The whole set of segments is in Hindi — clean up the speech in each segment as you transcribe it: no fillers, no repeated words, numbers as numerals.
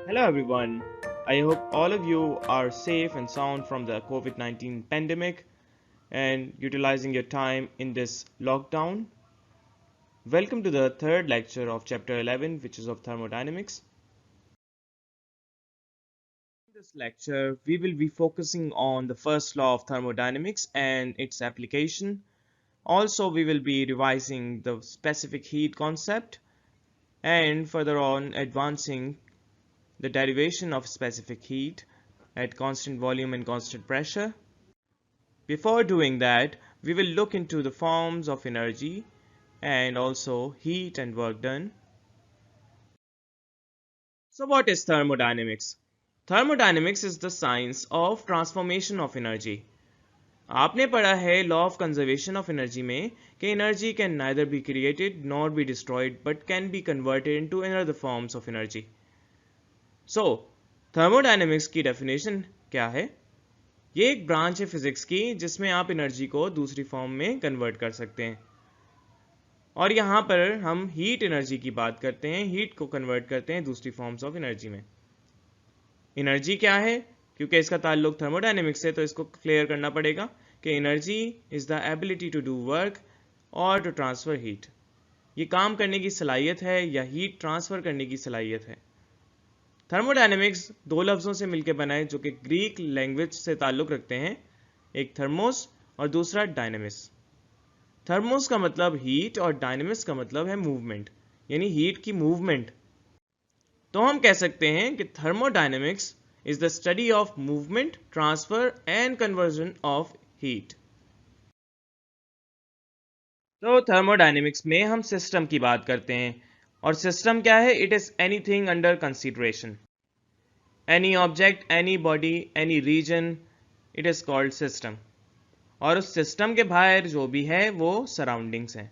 Hello everyone. I hope all of you are safe and sound from the COVID 19 pandemic and utilizing your time in this lockdown. Welcome to the third lecture of chapter 11, which is of thermodynamics. In this lecture, we will be focusing on the first law of thermodynamics and its application. Also, we will be revising the specific heat concept and further on advancing the derivation of specific heat at constant volume and constant pressure. Before doing that, we will look into the forms of energy and also heat and work done. So what is thermodynamics? Thermodynamics is the science of transformation of energy. आपने पढ़ा है law of conservation of energy में कि energy can neither be created nor be destroyed but can be converted into another forms of energy. So thermodynamics की डेफिनेशन क्या है? ये एक ब्रांच है फिजिक्स की जिसमें आप एनर्जी को दूसरी फॉर्म में कन्वर्ट कर सकते हैं. और यहाँ पर हम हीट एनर्जी की बात करते हैं, हीट को कन्वर्ट करते हैं दूसरी फॉर्म्स ऑफ एनर्जी में. एनर्जी क्या है? क्योंकि इसका ताल्लुक थर्मोडायनेमिक्स से तो इसको क्लियर करना पड़ेगा कि energy is the ability to do work और टू ट्रांसफर हीट. ये काम करने की सलाहियत है या हीट ट्रांसफर करने की सलाहियत है. थर्मोडायनेमिक्स दो लफ्ज़ों से मिलकर बना है जो कि ग्रीक लैंग्वेज से ताल्लुक़ रखते हैं, एक थर्मोस और दूसरा डायनेमिस. थर्मोस का मतलब हीट और डायनेमिस का मतलब है मूवमेंट, यानी हीट की मूवमेंट. तो हम कह सकते हैं कि thermodynamics is the study of movement, transfer and conversion of heat. तो थर्मोडायनेमिक्स में हम सिस्टम की बात करते हैं, और सिस्टम क्या है? It is anything under consideration, any object, any body, any region, it is called system. और उस सिस्टम के बाहर जो भी है वो सराउंडिंग्स हैं.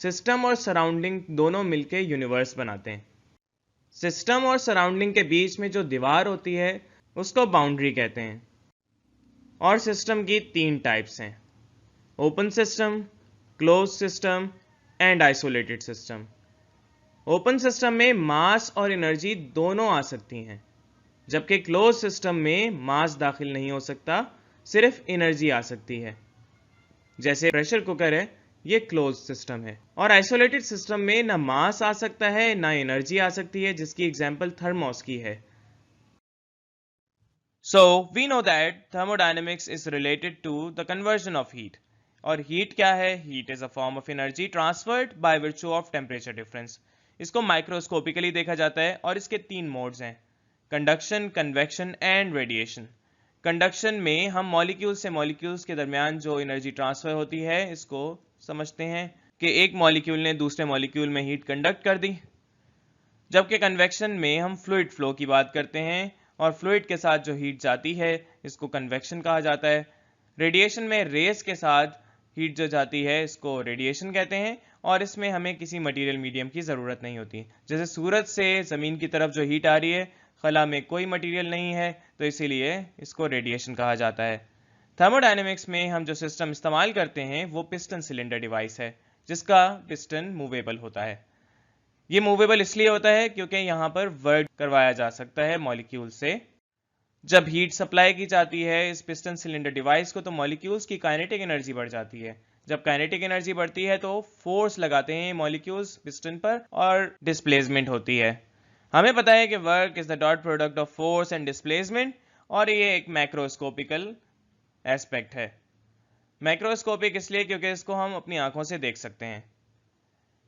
सिस्टम और सराउंडिंग दोनों मिलके यूनिवर्स बनाते हैं. सिस्टम और सराउंडिंग के बीच में जो दीवार होती है उसको बाउंड्री कहते हैं. और सिस्टम की तीन टाइप्स हैं: open system, close system and isolated system. Open system में मास और एनर्जी दोनों आ सकती हैं, जबकि क्लोज सिस्टम में मास दाखिल नहीं हो सकता, सिर्फ एनर्जी आ सकती है. जैसे प्रेशर कुकर है, ये क्लोज सिस्टम है. और आइसोलेटेड सिस्टम में ना मास आ सकता है ना एनर्जी आ सकती है, जिसकी एग्जांपल थर्मोस की है. So we know that thermodynamics is related to the conversion of heat. और हीट क्या है? Heat is a form of energy transferred by virtue of temperature difference. इसको माइक्रोस्कोपिकली देखा जाता है और इसके तीन मोड्स हैं: conduction, convection and radiation. Conduction में हम मॉलिक्यूल से मॉलिक्यूल्स के दरमियान जो एनर्जी ट्रांसफर होती है इसको समझते हैं कि एक मॉलिक्यूल ने दूसरे मॉलिक्यूल में हीट कंडक्ट कर दी. जबकि कन्वेक्शन में हम फ्लूइड फ्लो की बात करते हैं और फ्लूइड के साथ जो हीट जाती है इसको कन्वेक्शन कहा जाता है. रेडिएशन में रेस के साथ हीट जो जाती है इसको रेडिएशन कहते हैं, और इसमें हमें किसी मटेरियल मीडियम की ज़रूरत नहीं होती. जैसे सूरज से ज़मीन की तरफ जो हीट आ रही है, खला में कोई मटेरियल नहीं है, तो इसीलिए इसको रेडिएशन कहा जाता है. थर्मोडायनेमिक्स में हम जो सिस्टम इस्तेमाल करते हैं वो पिस्टन सिलेंडर डिवाइस है, जिसका पिस्टन मूवेबल होता है. ये मूवेबल इसलिए होता है क्योंकि यहाँ पर वर्क करवाया जा सकता है मॉलिक्यूल से. जब हीट सप्लाई की जाती है इस पिस्टन सिलेंडर डिवाइस को, तो मॉलिक्यूल्स की काइनेटिक एनर्जी बढ़ जाती है. जब काइनेटिक एनर्जी बढ़ती है तो फोर्स लगाते हैं मॉलिक्यूल्स पिस्टन पर और डिस्प्लेसमेंट होती है. हमें पता है कि work is the dot product of force and displacement, और ये एक मैक्रोस्कोपिकल एस्पेक्ट है. मैक्रोस्कोपिक इसलिए क्योंकि इसको हम अपनी आंखों से देख सकते हैं,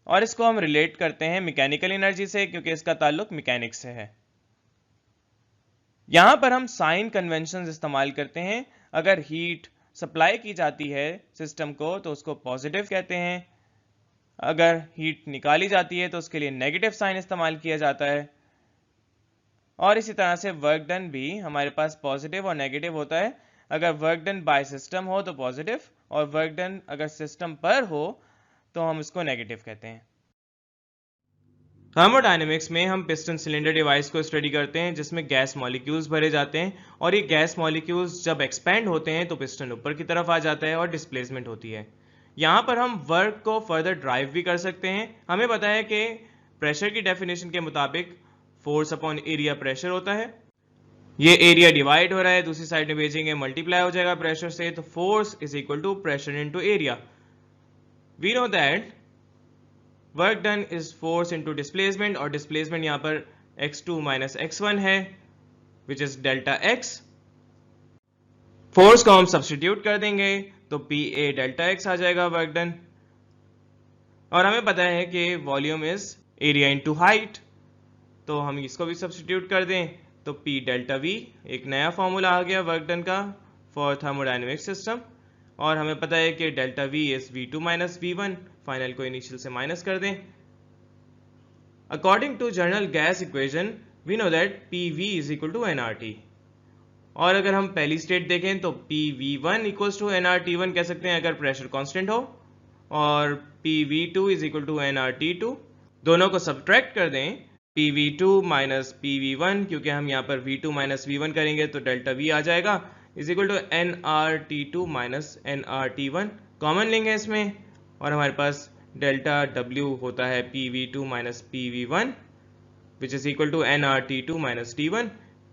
और इसको हम रिलेट करते हैं मैकेनिकल एनर्जी से क्योंकि इसका ताल्लुक मैकेनिक्स से है. यहां पर हम साइन कन्वेंशन इस्तेमाल करते हैं. अगर हीट सप्लाई की जाती है सिस्टम को तो उसको पॉजिटिव कहते हैं, अगर हीट निकाली जाती है तो उसके लिए नेगेटिव साइन इस्तेमाल किया जाता है. और इसी तरह से वर्क डन भी हमारे पास पॉजिटिव और नेगेटिव होता है. अगर वर्क डन बाय सिस्टम हो तो पॉजिटिव, और वर्क डन अगर सिस्टम पर हो तो हम इसको नेगेटिव कहते हैं. थर्मोडायनेमिक्स में हम पिस्टन सिलेंडर डिवाइस को स्टडी करते हैं जिसमें गैस मॉलिक्यूल्स भरे जाते हैं, और ये गैस मॉलिक्यूल्स जब एक्सपेंड होते हैं तो पिस्टन ऊपर की तरफ आ जाता है और डिस्प्लेसमेंट होती है. यहाँ पर हम वर्क को फर्दर ड्राइव भी कर सकते हैं. हमें पता है कि प्रेशर की डेफिनेशन के मुताबिक फोर्स अपॉन एरिया प्रेशर होता है। ये एरिया डिवाइड हो रहा है, दूसरी साइड में भेजेंगे मल्टीप्लाई हो जाएगा प्रेशर से, तो force is equal to pressure into area. We know that work done is force into displacement, और डिस्प्लेसमेंट यहाँ पर x2 माइनस x1 है which is delta x। Force को हम सब्सटीट्यूट कर देंगे तो पी ए डेल्टा एक्स आ जाएगा वर्क डन। और हमें पता है कि volume is area into height, तो हम इसको भी सब्सटीट्यूट कर दें तो पी डेल्टा वी, एक नया फॉर्मूला आ गया वर्क डन का फॉर थर्मोडायनेमिक सिस्टम। और हमें पता है कि delta V is V2 minus V1, final को इनिशियल से माइनस कर दें। According to general gas equation we know that PV is equal to nRT। और अगर हम पहली स्टेट देखें तो PV1 इक्वल्स टू nRT1 कह सकते हैं अगर प्रेशर कांस्टेंट हो, और PV2 is equal to nRT2। दोनों को सब्ट्रैक्ट कर दें PV2 माइनस PV1, क्योंकि हम यहाँ पर V2 माइनस V1 करेंगे तो डेल्टा V आ जाएगा, is equal to nRT2 minus nRT1, common लेंगे इसमें, और हमारे पास डेल्टा W होता है PV2 minus PV1 which is equal to nRT2 minus T1।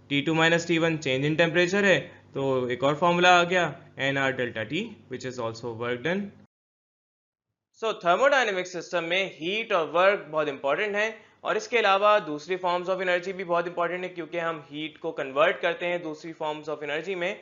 T2 minus T1 change in temperature है, तो एक और फॉर्मूला आ गया nR delta T which is also work done. So thermodynamic system में हीट और वर्क बहुत इंपॉर्टेंट है, और इसके अलावा दूसरी फॉर्म्स ऑफ एनर्जी भी बहुत इंपॉर्टेंट है, क्योंकि हम हीट को कन्वर्ट करते हैं दूसरी फॉर्म्स ऑफ एनर्जी में।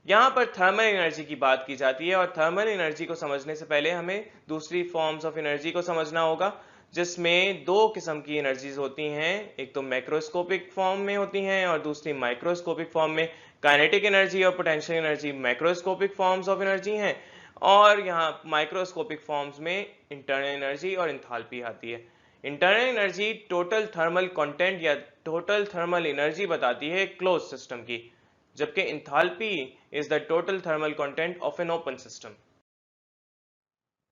यहाँ पर थर्मल एनर्जी की बात की जाती है, और थर्मल एनर्जी को समझने से पहले हमें दूसरी फॉर्म्स ऑफ एनर्जी को समझना होगा, जिसमें दो किस्म की एनर्जीज होती हैं, एक तो मैक्रोस्कोपिक फॉर्म में होती हैं और दूसरी माइक्रोस्कोपिक फॉर्म में। काइनेटिक एनर्जी और potential energy macroscopic forms of energy हैं, और यहाँ माइक्रोस्कोपिक फॉर्म्स में इंटरनल एनर्जी और इंथैल्पी आती है। Internal energy total thermal content या टोटल थर्मल एनर्जी बताती है क्लोज सिस्टम की, जबकि enthalpy is the total thermal content of an open system.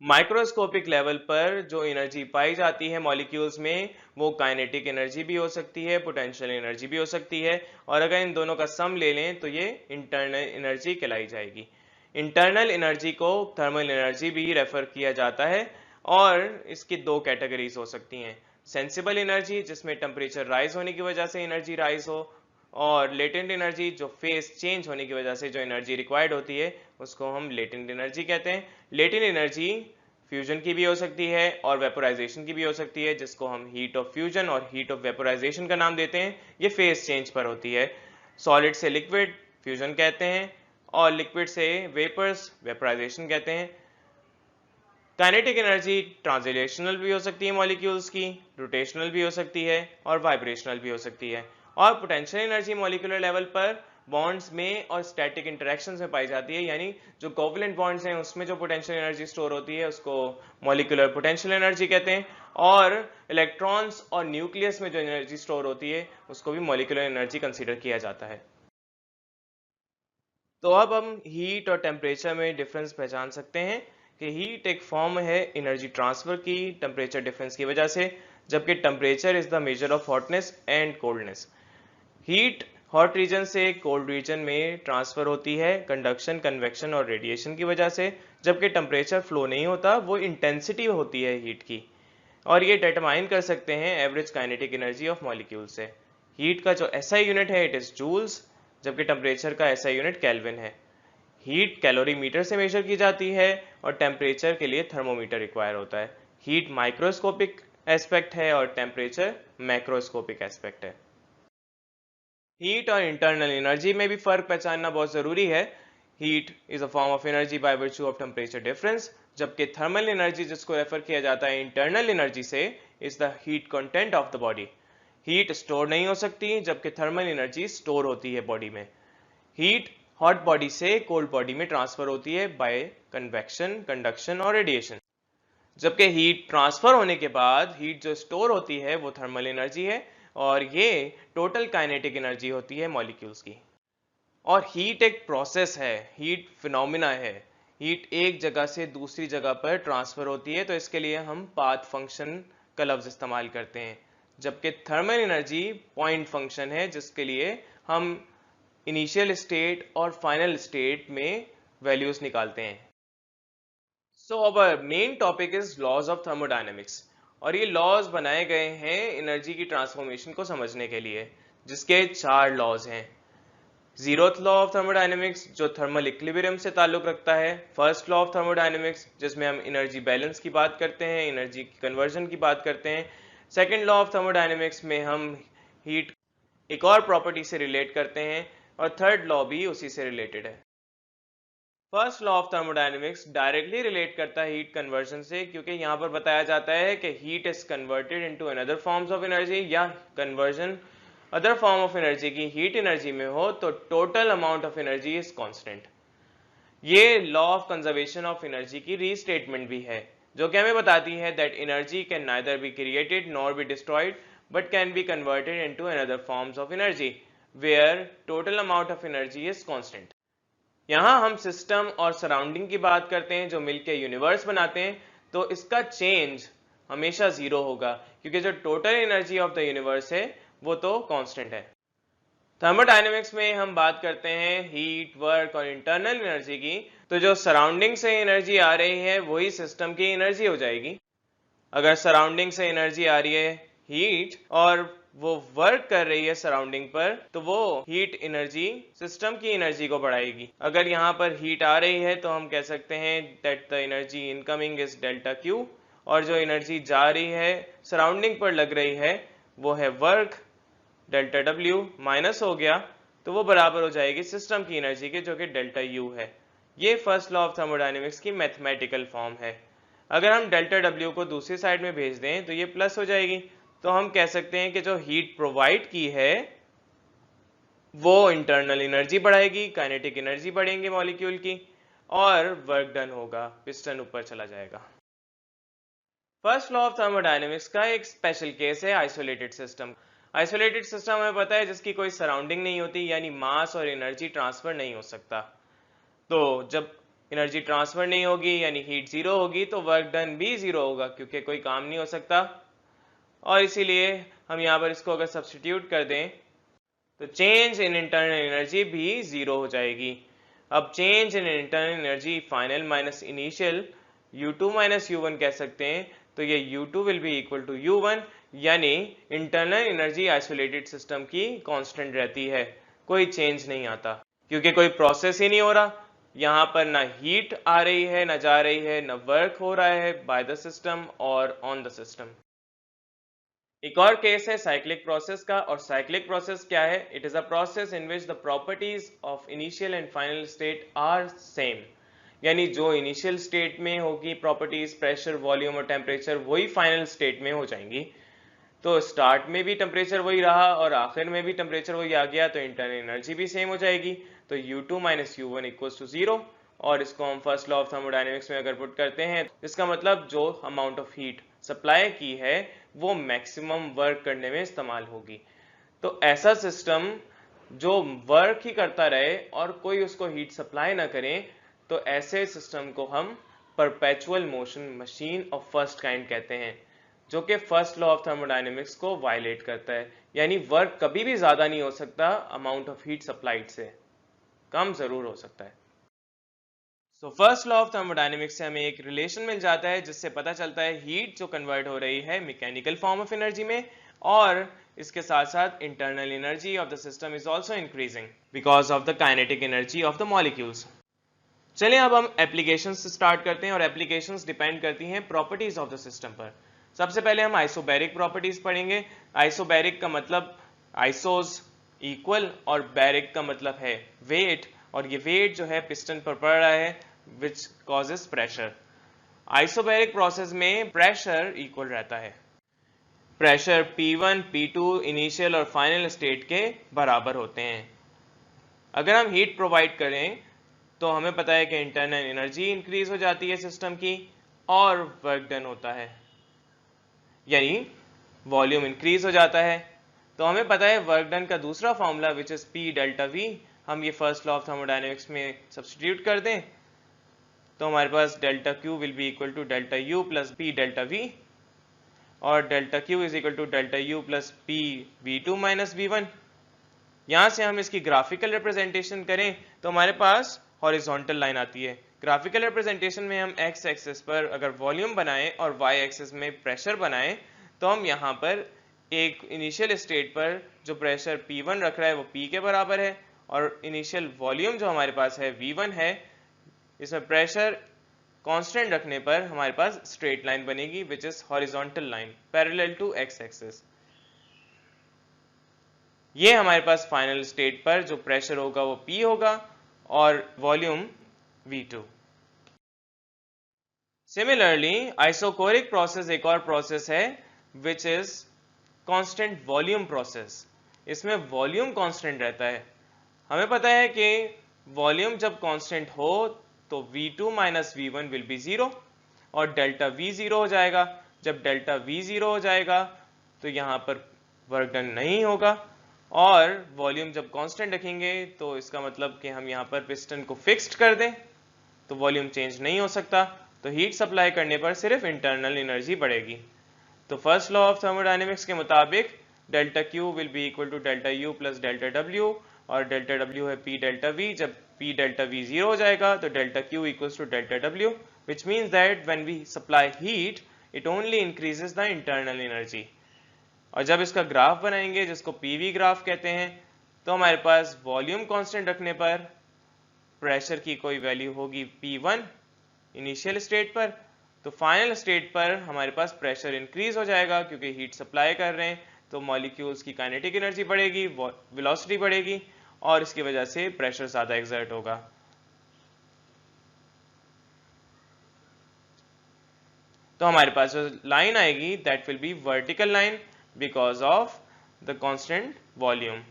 Microscopic level पर जो एनर्जी पाई जाती है मॉलिक्यूल्स में, वो काइनेटिक एनर्जी भी हो सकती है, पोटेंशियल एनर्जी भी हो सकती है, और अगर इन दोनों का सम ले लें तो ये इंटरनल एनर्जी कहलाई जाएगी। इंटरनल एनर्जी को थर्मल एनर्जी भी रेफर किया जाता है, और इसकी दो कैटेगरीज हो सकती हैं। सेंसिबल एनर्जी, जिसमें टेम्परेचर राइज होने की वजह से एनर्जी राइज हो, और लेटेंट एनर्जी, जो फेस चेंज होने की वजह से जो एनर्जी रिक्वायर्ड होती है उसको हम लेटेंट एनर्जी कहते हैं। लेटेंट एनर्जी फ्यूजन की भी हो सकती है और वेपोराइजेशन की भी हो सकती है, जिसको हम हीट ऑफ फ्यूजन और हीट ऑफ वेपोराइजेशन का नाम देते हैं। ये फेस चेंज पर होती है। सॉलिड से लिक्विड फ्यूजन कहते हैं, और लिक्विड से वेपर्स वेपोराइजेशन कहते हैं। काइनेटिक एनर्जी ट्रांसलेशनल भी हो सकती है मॉलिक्यूल्स की, रोटेशनल भी हो सकती है और वाइब्रेशनल भी हो सकती है। और पोटेंशियल एनर्जी मॉलिक्यूलर लेवल पर बॉन्ड्स में और स्टैटिक इंटरेक्शंस में पाई जाती है, यानी जो कोवलेंट बॉन्ड्स हैं उसमें जो पोटेंशियल एनर्जी स्टोर होती है उसको मॉलिक्यूलर पोटेंशियल एनर्जी कहते हैं, और इलेक्ट्रॉन्स और न्यूक्लियस में जो एनर्जी स्टोर होती है उसको भी मॉलिक्यूलर एनर्जी कंसीडर किया जाता है। तो अब हम हीट और टेम्परेचर में डिफरेंस पहचान सकते हैं कि हीट एक फॉर्म है एनर्जी ट्रांसफर की टेम्परेचर डिफरेंस की वजह से, जबकि temperature is the measure of hotness and coldness. Heat hot reason से कोल्ड रीजन में ट्रांसफर होती है कंडक्शन, कन्वेक्शन और रेडिएशन की वजह से, जबकि टेम्परेचर फ्लो नहीं होता, वो इंटेंसिटी होती है हीट की। और ये डिटरमाइन कर सकते हैं average kinetic energy of molecule से। हीट का जो एसआई यूनिट है इट इज जूल्स, जबकि टेम्परेचर का एसआई यूनिट केल्विन है। हीट कैलोरीमीटर से मेजर की जाती है, और टेम्परेचर के लिए थर्मोमीटर रिक्वायर होता है। हीट माइक्रोस्कोपिक एस्पेक्ट है और टेम्परेचर मैक्रोस्कोपिक एस्पेक्ट है। हीट और इंटरनल एनर्जी में भी फर्क पहचानना बहुत जरूरी है। Heat is a form of energy by virtue of temperature difference, जबकि थर्मल एनर्जी जिसको रेफर किया जाता है इंटरनल एनर्जी से is the heat content of the body. Heat store नहीं हो सकती, जबकि थर्मल एनर्जी स्टोर होती है बॉडी में। हीट हॉट बॉडी से कोल्ड बॉडी में ट्रांसफर होती है बाय कन्वेक्शन, कंडक्शन और रेडिएशन, जबकि हीट ट्रांसफर होने के बाद हीट जो स्टोर होती है वो थर्मल एनर्जी है, और ये टोटल काइनेटिक एनर्जी होती है मॉलिक्यूल्स की। और हीट एक प्रोसेस है, हीट फिनोमिना है। हीट एक जगह से दूसरी जगह पर ट्रांसफर होती है, तो इसके लिए हम पाथ फंक्शन का लफ्ज इस्तेमाल करते हैं, जबकि थर्मल एनर्जी पॉइंट फंक्शन है, जिसके लिए हम इनिशियल स्टेट और फाइनल स्टेट में वैल्यूज निकालते हैं। So our main topic is laws of thermodynamics, और ये लॉज बनाए गए हैं एनर्जी की ट्रांसफॉर्मेशन को समझने के लिए, जिसके 4 लॉज हैं। जीरोथ लॉ ऑफ थर्मोडायनेमिक्स जो थर्मल इक्विलिब्रियम से ताल्लुक रखता है, फर्स्ट लॉ ऑफ थर्मोडायनेमिक्स जिसमें हम एनर्जी बैलेंस की बात करते हैं, एनर्जी कन्वर्जन की बात करते हैं, सेकंड लॉ ऑफ थर्मोडायनेमिक्स में हम हीट एक और प्रॉपर्टी से रिलेट करते हैं, और थर्ड लॉ भी उसी से रिलेटेड है। First law of thermodynamics directly relate करता है हीट कन्वर्जन से, क्योंकि यहाँ पर बताया जाता है कि heat is converted into another forms of energy, या conversion other form of energy की हीट एनर्जी में हो तो total amount of energy is constant. ये law of conservation of energy की रीस्टेटमेंट भी है, जो कि हमें बताती है that energy can neither be created nor be destroyed but can be converted into another forms of energy where total amount of energy is constant. यहाँ हम सिस्टम और सराउंडिंग की बात करते हैं जो मिलकर यूनिवर्स बनाते हैं, तो इसका चेंज हमेशा जीरो होगा, क्योंकि जो total energy of the universe है वो तो कांस्टेंट है। थर्मोडायनेमिक्स में हम बात करते हैं हीट, वर्क और इंटरनल एनर्जी की, तो जो सराउंडिंग से एनर्जी आ रही है वही सिस्टम की एनर्जी हो जाएगी। अगर सराउंडिंग से एनर्जी आ रही है हीट और वो वर्क कर रही है सराउंडिंग पर, तो वो हीट एनर्जी सिस्टम की एनर्जी को बढ़ाएगी। अगर यहाँ पर हीट आ रही है तो हम कह सकते हैं that the energy incoming is delta Q, और जो एनर्जी जा रही है सराउंडिंग पर लग रही है वो है वर्क, डेल्टा डब्ल्यू माइनस हो गया तो वो बराबर हो जाएगी सिस्टम की एनर्जी के, जो कि डेल्टा यू है। ये फर्स्ट लॉ ऑफ थर्मोडायनेमिक्स की मैथमेटिकल फॉर्म है। अगर हम डेल्टा डब्ल्यू को दूसरी साइड में भेज दें तो ये प्लस हो जाएगी, तो हम कह सकते हैं कि जो हीट प्रोवाइड की है वो इंटरनल एनर्जी बढ़ाएगी, काइनेटिक एनर्जी बढ़ेंगे मॉलिक्यूल की, और वर्क डन होगा, पिस्टन ऊपर चला जाएगा। फर्स्ट लॉ ऑफ थर्मोडायनेमिक्स का एक स्पेशल केस है आइसोलेटेड सिस्टम। आइसोलेटेड सिस्टम हमें पता है जिसकी कोई सराउंडिंग नहीं होती, यानी मास और एनर्जी ट्रांसफर नहीं हो सकता। तो जब एनर्जी ट्रांसफर नहीं होगी यानी हीट जीरो होगी, तो वर्क डन भी जीरो होगा, क्योंकि कोई काम नहीं हो सकता। और इसीलिए हम यहाँ पर इसको अगर सब्स्टिट्यूट कर दें तो चेंज इन इंटरनल एनर्जी भी जीरो हो जाएगी। अब change in internal energy final minus initial U2 minus U1 कह सकते हैं, तो ये U2 will be equal to U1, यानी इंटरनल एनर्जी आइसोलेटेड सिस्टम की कांस्टेंट रहती है, कोई चेंज नहीं आता, क्योंकि कोई प्रोसेस ही नहीं हो रहा। यहाँ पर ना हीट आ रही है ना जा रही है, ना वर्क हो रहा है बाय द सिस्टम और ऑन द सिस्टम। एक और केस है साइक्लिक प्रोसेस का, और साइक्लिक प्रोसेस क्या है? It is a process in which the properties of initial and final state are same, यानी जो इनिशियल स्टेट में होगी प्रॉपर्टीज, प्रेशर, वॉल्यूम और टेम्परेचर, वही फाइनल स्टेट में हो जाएंगी। तो स्टार्ट में भी टेम्परेचर वही रहा और आखिर में भी टेम्परेचर वही आ गया, तो इंटरनल एनर्जी भी सेम हो जाएगी। तो U2 minus U1 equals to zero, और इसको हम फर्स्ट लॉ ऑफ थर्मोडायनेमिक्स में अगर पुट करते हैं, इसका मतलब जो अमाउंट ऑफ हीट सप्लाई की है वो मैक्सिमम वर्क करने में इस्तेमाल होगी। तो ऐसा सिस्टम जो वर्क ही करता रहे और कोई उसको हीट सप्लाई ना करे, तो ऐसे सिस्टम को हम perpetual motion machine of first kind कहते हैं, जो कि फर्स्ट लॉ ऑफ थर्मोडायनेमिक्स को वायलेट करता है, यानी वर्क कभी भी ज्यादा नहीं हो सकता अमाउंट ऑफ हीट सप्लाइड से, कम जरूर हो सकता है। So first law of thermodynamics से हमें एक रिलेशन मिल जाता है जिससे पता चलता है हीट जो कन्वर्ट हो रही है मैकेनिकल फॉर्म ऑफ एनर्जी में, और इसके साथ साथ internal energy of the system is also increasing because of the kinetic energy of the molecules. चलिए अब हम एप्लीकेशंस से स्टार्ट करते हैं, और एप्लीकेशंस डिपेंड करती हैं प्रॉपर्टीज ऑफ द सिस्टम पर। सबसे पहले हम आइसोबैरिक प्रॉपर्टीज पढ़ेंगे। आइसोबैरिक का मतलब आइसोस इक्वल, और बैरिक का मतलब है वेट, और ये वेट जो है पिस्टन पर पड़ रहा है which causes pressure. Isobaric process में प्रेशर इक्वल रहता है, प्रेशर P1 P2 इनिशियल और फाइनल स्टेट के बराबर होते हैं। अगर हम हीट प्रोवाइड करें तो हमें पता है कि इंटरनल एनर्जी इंक्रीज हो जाती है सिस्टम की, और वर्क डन होता है, यानी वॉल्यूम इंक्रीज हो जाता है। तो हमें पता है वर्क डन का दूसरा formula which is P delta V, हम ये फर्स्ट लॉ ऑफ थर्मोडायनेमिक्स में सब्स्टिट्यूट कर दें तो हमारे पास delta Q will be equal to delta U plus P delta V, और delta Q is equal to delta U plus P V2 minus V1। यहाँ से हम इसकी ग्राफिकल रिप्रेजेंटेशन करें तो हमारे पास हॉरिजॉन्टल लाइन आती है, ग्राफिकल रिप्रेजेंटेशन में हम एक्स एक्सिस पर अगर वॉल्यूम बनाएं और वाई एक्सिस में प्रेशर बनाएं तो हम यहाँ पर एक इनिशियल स्टेट पर जो प्रेशर P1 रख रहा है वो P के बराबर है और इनिशियल वॉल्यूम जो हमारे पास है V1 है। इसमें प्रेशर कांस्टेंट रखने पर हमारे पास स्ट्रेट लाइन बनेगी which is horizontal line parallel to X axis. ये हमारे पास फाइनल स्टेट पर जो प्रेशर होगा वो P होगा और volume V2। Similarly isochoric process एक और प्रोसेस है which is constant volume process. इसमें वॉल्यूम कांस्टेंट रहता है। हमें पता है कि वॉल्यूम जब कांस्टेंट हो तो V2 minus V1 will be 0 और डेल्टा V 0 हो जाएगा। जब डेल्टा V 0 हो जाएगा तो यहाँ पर वर्क डन नहीं होगा और वॉल्यूम जब कांस्टेंट रखेंगे तो इसका मतलब कि हम यहाँ पर पिस्टन को फिक्स्ड कर दें तो वॉल्यूम चेंज नहीं हो सकता, तो हीट सप्लाई करने पर सिर्फ इंटरनल एनर्जी बढ़ेगी। तो फर्स्ट लॉ ऑफ थर्मोडायनेमिक्स के मुताबिक delta Q will be equal to delta U plus delta W और डेल्टा W है P डेल्टा V। जब P डेल्टा V 0 हो जाएगा तो delta Q equals to delta W which means that when we supply heat it only increases the internal energy। और जब इसका ग्राफ बनाएंगे जिसको PV ग्राफ कहते हैं तो हमारे पास वॉल्यूम कांस्टेंट रखने पर प्रेशर की कोई वैल्यू होगी P1 इनिशियल स्टेट पर, तो फाइनल स्टेट पर हमारे पास प्रेशर इंक्रीज हो जाएगा क्योंकि हीट सप्लाई कर रहे हैं तो मॉलिक्यूल्स की काइनेटिक एनर्जी बढ़ेगी, वेलोसिटी बढ़ेगी और इसकी वजह से प्रेशर ज्यादा एक्सर्ट होगा। तो हमारे पास जो लाइन आएगी that will B vertical line because of the constant volume.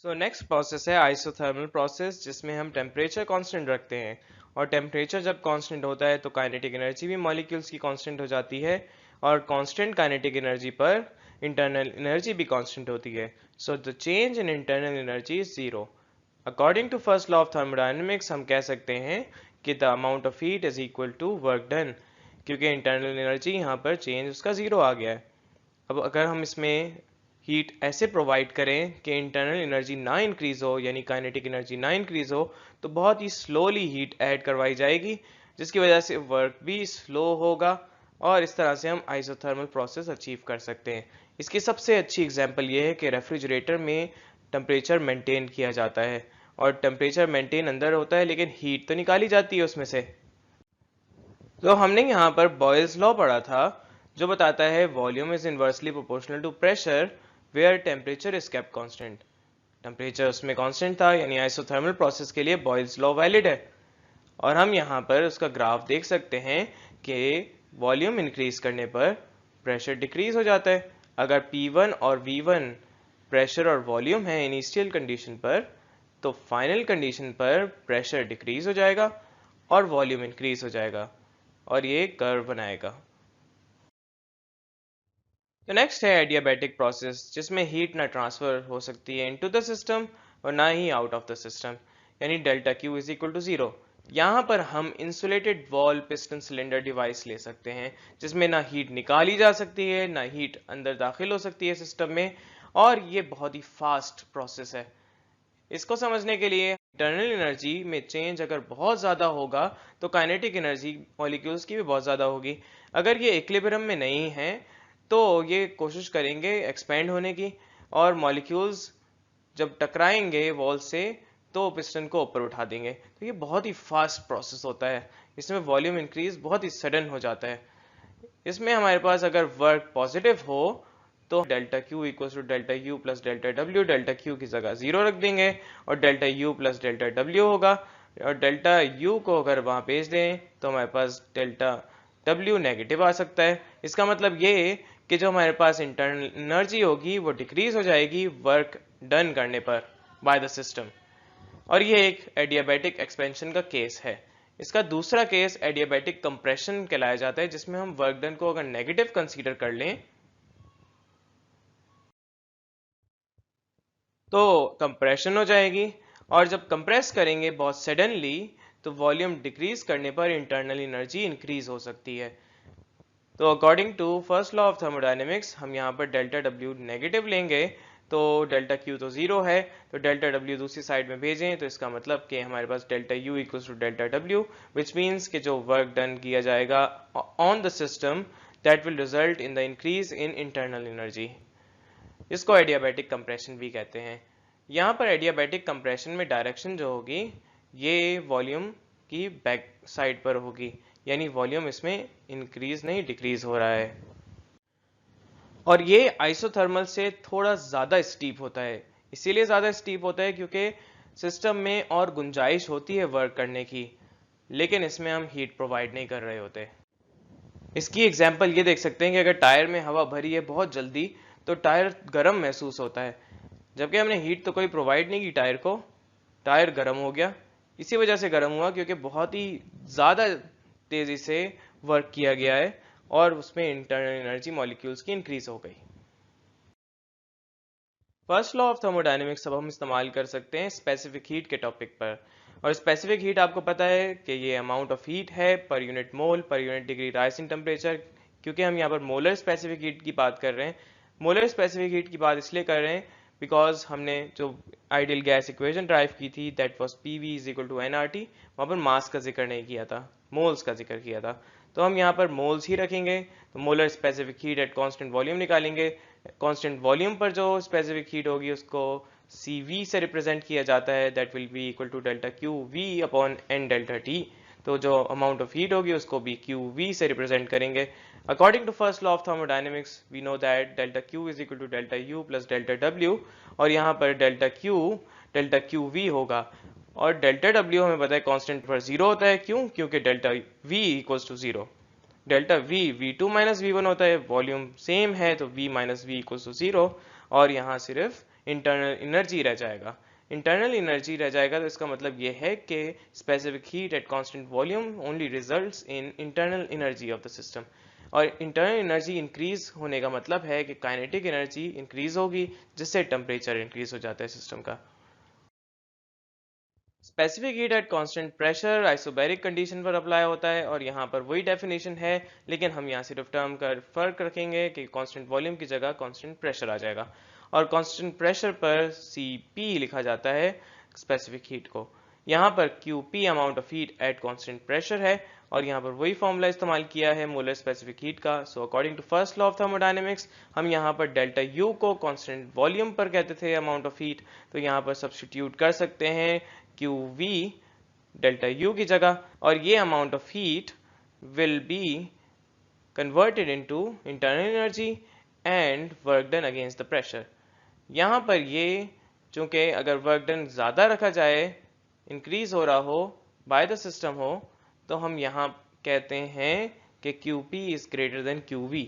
So next process है आइसोथर्मल प्रोसेस जिसमें हम टेम्परेचर कांस्टेंट रखते हैं और टेम्परेचर जब कांस्टेंट होता है तो काइनेटिक एनर्जी भी मॉलिक्यूल्स की कांस्टेंट हो जाती है और कांस्टेंट काइनेटिक एनर्जी पर इंटरनल एनर्जी भी कांस्टेंट होती है। So the change in internal energy is zero. According to first law of thermodynamics हम कह सकते हैं कि the amount of heat is equal to work done क्योंकि इंटरनल एनर्जी यहाँ पर चेंज उसका जीरो आ गया है। अब अगर हम इसमें हीट ऐसे प्रोवाइड करें कि इंटरनल एनर्जी ना इंक्रीज हो यानी काइनेटिक एनर्जी ना इंक्रीज हो तो बहुत ही स्लोली हीट ऐड करवाई जाएगी जिसकी वजह से वर्क भी स्लो होगा और इस तरह से हम आइसोथर्मल प्रोसेस अचीव कर सकते हैं। इसकी सबसे अच्छी एग्जांपल ये है कि रेफ्रिजरेटर में टेम्परेचर मेंटेन किया जाता है और टेम्परेचर मेंटेन अंदर होता है लेकिन हीट तो निकाली जाती है उसमें से। तो हमने यहाँ पर बॉयल्स लॉ पढ़ा था जो बताता है volume is inversely proportional to pressure where temperature is kept constant. Temperature उसमें कांस्टेंट था यानी आइसोथर्मल प्रोसेस के लिए बॉयल्स लॉ वैलिड है और हम यहाँ पर उसका ग्राफ देख सकते हैं कि वॉल्यूम इंक्रीज करने पर प्रेशर डिक्रीज हो जाता है। अगर P1 और V1 प्रेशर और वॉल्यूम है इनिशियल कंडीशन पर तो फाइनल कंडीशन पर प्रेशर डिक्रीज हो जाएगा और वॉल्यूम इंक्रीज हो जाएगा और ये कर्व बनाएगा। तो नेक्स्ट है एडियाबैटिक प्रोसेस जिसमें हीट ना ट्रांसफर हो सकती है इनटू द सिस्टम और ना ही आउट ऑफ द सिस्टम यानी delta Q is equal to 0। यहाँ पर हम insulated wall piston cylinder device ले सकते हैं जिसमें ना हीट निकाली जा सकती है ना हीट अंदर दाखिल हो सकती है सिस्टम में और ये बहुत ही फास्ट प्रोसेस है। इसको समझने के लिए इंटरनल एनर्जी में चेंज अगर बहुत ज़्यादा होगा तो काइनेटिक एनर्जी मॉलिक्यूल्स की भी बहुत ज़्यादा होगी। अगर ये इक्विलिब्रियम में नहीं है तो ये कोशिश करेंगे एक्सपेंड होने की और मॉलिक्यूल्स जब टकराएंगे वॉल से तो पिस्टन को ऊपर उठा देंगे। तो ये बहुत ही फास्ट प्रोसेस होता है, इसमें वॉल्यूम इंक्रीज बहुत ही सडन हो जाता है। इसमें हमारे पास अगर वर्क पॉजिटिव हो तो delta Q equal to delta U plus delta W, delta Q की जगह 0 रख देंगे और delta U plus delta W होगा और डेल्टा U को अगर वहां भेज दें तो हमारे पास डेल्टा W नेगेटिव आ सकता है। इसका मतलब ये कि जो हमारे पास इंटरनल एनर्जी होगी वो डिक्रीज हो जाएगी वर्क डन करने पर बाय द सिस्टम और ये एक एडियाबैटिक एक्सपेंशन का केस है। इसका दूसरा केस एडियाबैटिक कंप्रेशन कहलाया जाता है जिसमें हम वर्क डन को अगर नेगेटिव कंसीडर कर लें तो कंप्रेशन हो जाएगी और जब कंप्रेस करेंगे बहुत सडनली तो वॉल्यूम डिक्रीज करने पर इंटरनल एनर्जी इंक्रीज हो सकती है। तो according to first law of thermodynamics हम यहाँ पर डेल्टा W नेगेटिव लेंगे तो डेल्टा क्यू तो ज़ीरो है, तो डेल्टा डब्ल्यू दूसरी साइड में भेजें तो इसका मतलब कि हमारे पास delta U equals to delta W, which means कि जो वर्क डन किया जाएगा on the system that will result in the increase in internal energy. इसको एडियाबैटिक कंप्रेशन भी कहते हैं। यहाँ पर एडियाबैटिक कंप्रेशन में डायरेक्शन जो होगी ये वॉल्यूम की बैक साइड पर होगी, यानी वॉल्यूम इसमें इंक्रीज नहीं डिक्रीज हो रहा है। और ये आइसोथर्मल से थोड़ा ज़्यादा स्टीप होता है। इसीलिए ज़्यादा स्टीप होता है क्योंकि सिस्टम में और गुंजाइश होती है वर्क करने की, लेकिन इसमें हम हीट प्रोवाइड नहीं कर रहे होते। इसकी एग्जांपल ये देख सकते हैं कि अगर टायर में हवा भरी है बहुत जल्दी तो टायर गर्म महसूस होता है, जबकि हमने हीट तो कोई प्रोवाइड नहीं की टायर को, टायर गर्म हो गया। इसी वजह से गर्म हुआ क्योंकि बहुत ही ज़्यादा तेज़ी से वर्क किया गया है और उसमें इंटरनल एनर्जी मॉलिक्यूल्स की इंक्रीज हो गई। फर्स्ट लॉ ऑफ थर्मोडायनेमिक्स अब हम इस्तेमाल कर सकते हैं स्पेसिफिक हीट के टॉपिक पर। और स्पेसिफिक हीट आपको पता है कि ये अमाउंट ऑफ हीट है per unit mole per unit degree rise in temperature. क्योंकि हम यहाँ पर मोलर स्पेसिफिक हीट की बात कर रहे हैं, मोलर स्पेसिफिक हीट की बात इसलिए कर रहे हैं बिकॉज हमने जो आइडियल गैस इक्वेशन ड्राइव की थी that was PV is equal to nRT, वहाँ पर मास का जिक्र नहीं किया था, मोल्स का जिक्र किया था। तो हम यहाँ पर मोल्स ही रखेंगे, तो molar specific heat at constant volume निकालेंगे। कांस्टेंट वॉल्यूम पर जो स्पेसिफिक हीट होगी उसको CV से रिप्रेजेंट किया जाता है, that will be equal to delta Q V upon N delta T. तो जो अमाउंट ऑफ हीट होगी उसको भी QV से रिप्रेजेंट करेंगे। According to first law of thermodynamics we know that delta Q is equal to delta U plus delta W, और यहाँ पर डेल्टा क्यू वी होगा। और डेल्टा डब्ल्यू हमें पता है कांस्टेंट पर जीरो होता है, क्यों? क्योंकि delta V equals to zero. Delta V2 minus V1 होता है, वॉल्यूम सेम है तो V minus V equals to zero. और यहाँ सिर्फ इंटरनल एनर्जी रह जाएगा, इंटरनल एनर्जी रह जाएगा। तो इसका मतलब ये है कि specific heat at constant volume only results in internal energy of the system. और इंटरनल एनर्जी इंक्रीज होने का मतलब है कि काइनेटिक एनर्जी इंक्रीज होगी, जिससे टेम्परेचर इंक्रीज हो जाता है सिस्टम का। Specific heat at constant pressure isobaric condition पर अप्लाई होता है, और यहाँ पर वही डेफिनेशन है, लेकिन हम यहाँ सिर्फ टर्म का फर्क रखेंगे कि कांस्टेंट वॉल्यूम की जगह कांस्टेंट प्रेशर आ जाएगा। और कांस्टेंट प्रेशर पर CP लिखा जाता है स्पेसिफिक हीट को। यहाँ पर QP amount of heat at constant pressure है, और यहाँ पर वही फॉर्मूला इस्तेमाल किया है मोलर स्पेसिफिक हीट का। So according to first law of thermodynamics हम यहाँ पर डेल्टा U को कांस्टेंट वॉल्यूम पर कहते थे अमाउंट ऑफ हीट, तो यहाँ पर सब्स्टिट्यूट कर सकते हैं QV डेल्टा U की जगह, और ये amount of heat will B converted into internal energy and work done against the pressure. यहाँ पर ये चूंकि अगर वर्क डन ज़्यादा रखा जाए, इंक्रीज हो रहा हो बाय द सिस्टम हो, तो हम यहाँ कहते हैं कि QP is greater than QV।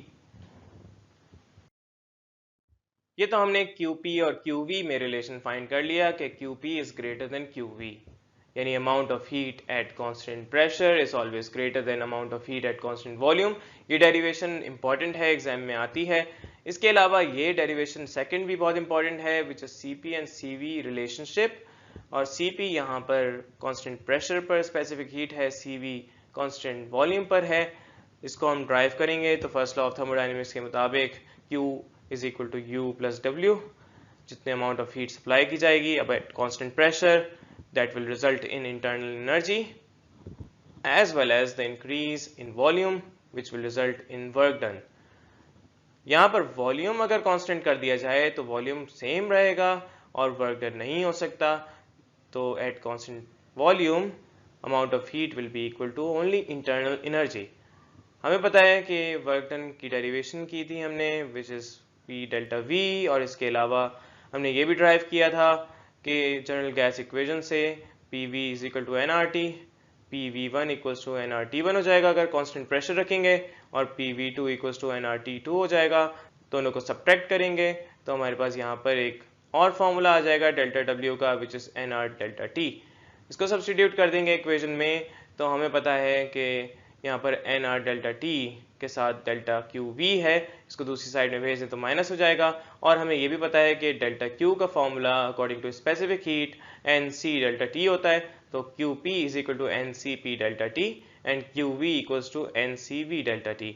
ये तो हमने QP और QV में रिलेशन फाइंड कर लिया कि QP is greater than QV, यानी amount of heat at constant pressure is always greater than amount of heat at constant volume. ये डेरिवेशन इंपॉर्टेंट है, एग्जाम में आती है। इसके अलावा ये डेरिवेशन सेकंड भी बहुत इंपॉर्टेंट है, which is CP and CV relationship. और CP यहाँ पर कांस्टेंट प्रेशर पर स्पेसिफिक हीट है, CV कांस्टेंट वॉल्यूम पर है। इसको हम ड्राइव करेंगे तो फर्स्ट लॉ ऑफ थर्मोडायनेमिक्स के मुताबिक Q is equal to U plus W, जितने अमाउंट ऑफ हीट सप्लाई की जाएगी अब at constant pressure, that will result in internal energy as well as the increase in volume which will result in work done। यहाँ पर वॉल्यूम अगर कांस्टेंट कर दिया जाए तो वॉल्यूम सेम रहेगा और वर्क डन नहीं हो सकता, तो at constant volume amount of heat will be equal to only internal energy. हमें पता है कि वर्क डन की डेरिवेशन की थी हमने विच इज P डेल्टा V, और इसके अलावा हमने ये भी ड्राइव किया था कि जनरल गैस इक्वेशन से PV is equal to nRT, PV1 equals to nRT1 हो जाएगा अगर कांस्टेंट प्रेशर रखेंगे, और PV2 इक्वल्स टू nRT2 हो जाएगा। दोनों को सब्ट्रैक्ट करेंगे तो हमारे पास यहाँ पर एक और फॉर्मूला आ जाएगा डेल्टा W का which is nR delta T। इसको सब्स्टिट्यूट कर देंगे इक्वेशन में, तो हमें पता है कि यहाँ पर nR डेल्टा T के साथ डेल्टा QV है, इसको दूसरी साइड में भेज दें तो माइनस हो जाएगा। और हमें ये भी पता है कि डेल्टा Q का formula according to specific heat NC delta T होता है, तो QP is equal to NCP delta T and QV equals to NCV delta T।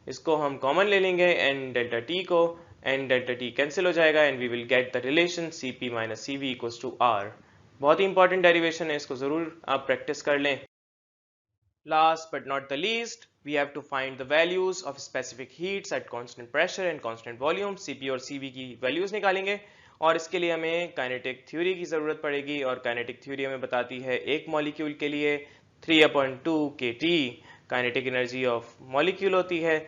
इसको हम कॉमन ले लेंगे N डेल्टा T को, एंड डेल्टा टी कैंसिल हो जाएगा and we will get the relation Cp minus Cv equals to R। बहुत ही इंपॉर्टेंट डेरिवेशन है, इसको जरूर आप प्रैक्टिस कर लें। Last but not the least, we have to find the values of specific heats at constant pressure and constant volume। Cp और Cv की वैल्यूज निकालेंगे और इसके लिए हमें काइनेटिक थ्योरी की ज़रूरत पड़ेगी और काइनेटिक थ्योरी हमें बताती है एक मॉलिक्यूल के लिए 3/2 kT kinetic energy of molecule होती है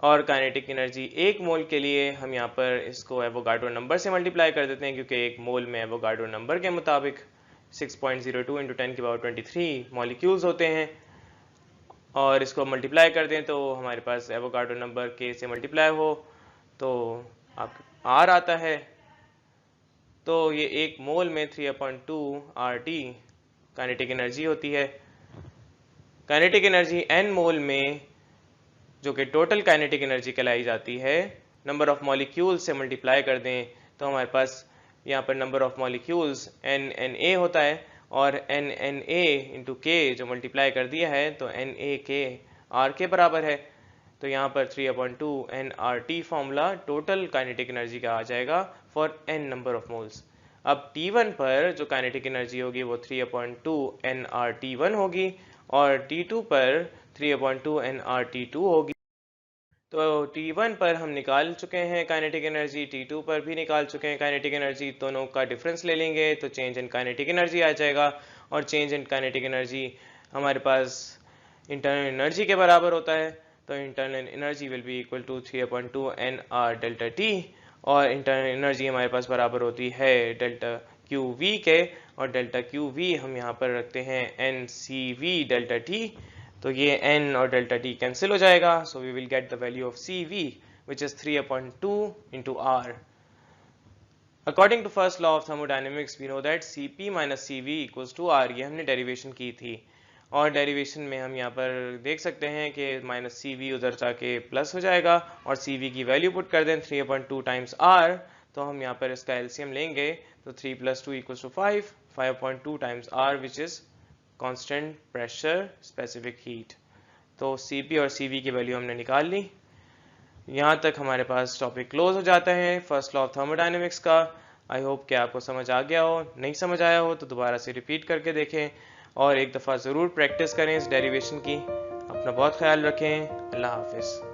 और काइनेटिक एनर्जी एक मोल के लिए हम यहाँ पर इसको एवोगाड्रो नंबर से मल्टीप्लाई कर देते हैं क्योंकि एक मोल में एवोगाड्रो नंबर के मुताबिक 6.02 × 10⁻23 मॉलिक्यूल्स होते हैं और इसको मल्टीप्लाई कर दें तो हमारे पास एवोगाड्रो नंबर के से मल्टीप्लाई हो तो आप R आता है। तो ये एक मोल में 3/2 RT काइनेटिक एनर्जी होती है। काइनेटिक एनर्जी n मोल में जो कि टोटल काइनेटिक एनर्जी कहलाई जाती है, नंबर ऑफ मॉलिक्यूल्स से मल्टीप्लाई कर दें तो हमारे पास यहाँ पर नंबर ऑफ मॉलिक्यूल्स NNA होता है और NNA इंटू K जो मल्टीप्लाई कर दिया है तो NAK R के बराबर है। तो यहाँ पर 3/2 nRT formula total kinetic energy का आ जाएगा for n number of moles. अब T1 पर जो काइनेटिक एनर्जी होगी वो 3/2 nRT1 होगी और T2 पर 3/2 nRT2 होगी। तो T1 पर हम निकाल चुके हैं काइनेटिक एनर्जी, T2 पर भी निकाल चुके हैं काइनेटिक एनर्जी, दोनों का डिफरेंस ले लेंगे तो चेंज इन काइनेटिक एनर्जी आ जाएगा और चेंज इन काइनेटिक एनर्जी हमारे पास इंटरनल एनर्जी के बराबर होता है। तो internal energy will be equal to 3/2 nR delta T और इंटरनल एनर्जी हमारे पास बराबर होती है डेल्टा QV के और डेल्टा QV हम यहाँ पर रखते हैं NCV डेल्टा T। तो ये n और डेल्टा t कैंसिल हो जाएगा, so we will get the value of Cv which is 3/2 into R। According to first law of thermodynamics we know that Cp minus Cv equals to R। ये हमने डेरिवेशन की थी और डेरिवेशन में हम यहाँ पर देख सकते हैं कि माइनस Cv उधर जाके प्लस हो जाएगा और Cv की वैल्यू पुट कर दें 3/2 टाइम्स R तो हम यहाँ पर इसका एलसीएम लेंगे तो 3 + 2 = 5, 5/2 times R which is constant pressure specific heat. तो Cp और Cv की वैल्यू हमने निकाल ली। यहाँ तक हमारे पास टॉपिक क्लोज हो जाता है फर्स्ट लॉ ऑफ थर्मोडायनेमिक्स का। आई होप कि आपको समझ आ गया हो, नहीं समझ आया हो तो दोबारा से रिपीट करके देखें और एक दफ़ा ज़रूर प्रैक्टिस करें इस डेरिवेशन की। अपना बहुत ख्याल रखें। अल्लाह हाफिज़।